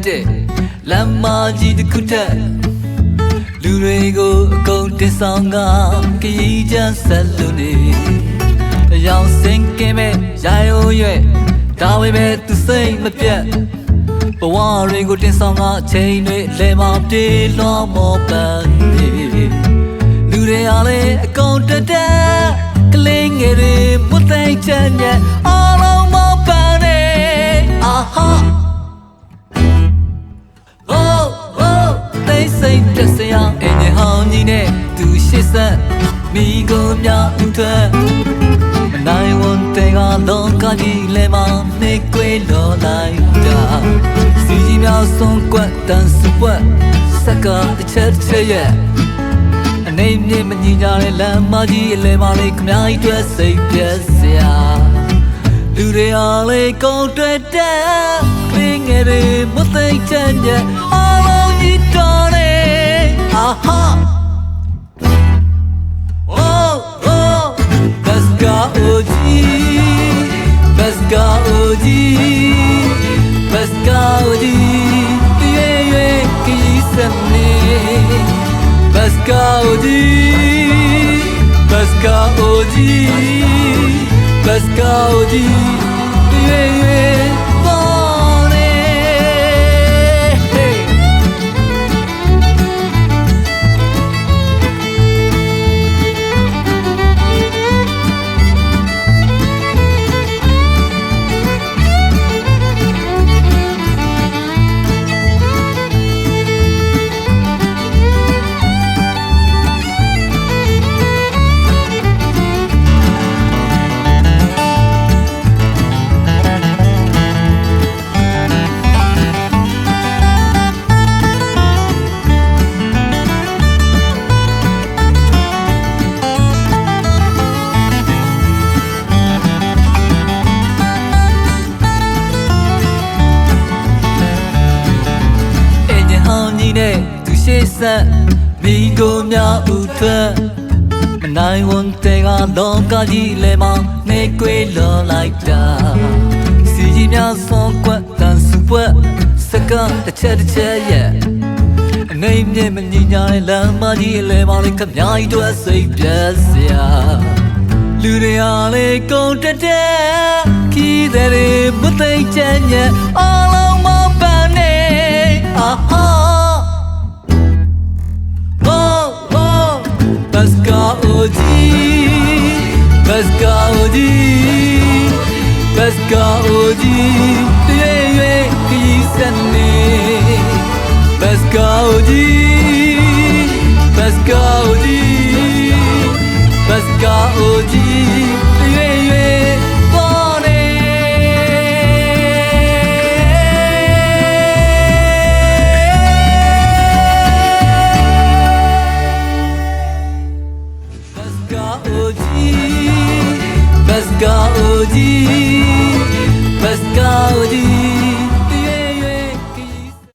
တဲ့လမ်းမကြီးတစ်ခုထက်လူတွေကိုအကုန်တင်ဆောင်ကခရီးချမ်းဆက်လို့နေအယောင်စင်ကင်းမဲ့ရာရိုးရွဲ့ဒါဝေပဲသူစိတ်မပြတ်ဘဝတွေကိုတင်ဆောင်ကအချိန်တွေလဲမပြေးလွှမ်းမောပန်းနေလူတွေအားလည်းအကုန်တက်တက်ကလေးငယ်တွေမသိချင်တဲ့အားလုံးမောပန်းနေအာဟာစိတ်တက်စရာအင်းဟောင်းကြီးနဲ့သူရှစ်ဆက်မိကုန်များဥထွက်မနိုင်ဝန်တဲကလောကကြီးလဲမနေကွေလောလိုက်တာစီကြီးများဆုံးကွက်တန်စပွက်စကားတစ်ချက်ရဲ့အနေနဲ့မညီကြတဲ့လမ်းမကြီးအလဲမလေးခမိုင်းတွဲစိတ်ပြက်စရာလူတွေအားလေးကုန်တွဲတက်ခင်းငယ်တွေမသိချင်တဲ့အားလုံးကြီးတော်Aha Oh oh Baska oji Baska oji Baska oji Ye ki samne Baska oji Baska oji Baska oji Yeသူရှေ့ဆက်မိကိုများဥထွက်မနိုင်ဝန်တဲကလောကကြီးလဲမနေကွေလောလိုက်တာစီကြီးများဆုံးကွက်တန်စပွက်စကားတစ်ချက်ရဲ့အနေနဲ့မညီညာတဲ့လမ်းမကြီးအလဲမလေးခမိုင်းတွဲစိတ်ပြက်စရာလူတွေအားလေးကုန်တက်တဲ့ခီးတဲ့မသိချင်ရဲ့အားလုံးမပန်းနေအာဟာBaska oji Baska oji Baska oji Ye ki sanne Baska oji Baska oji Baska oji Ye Baska oji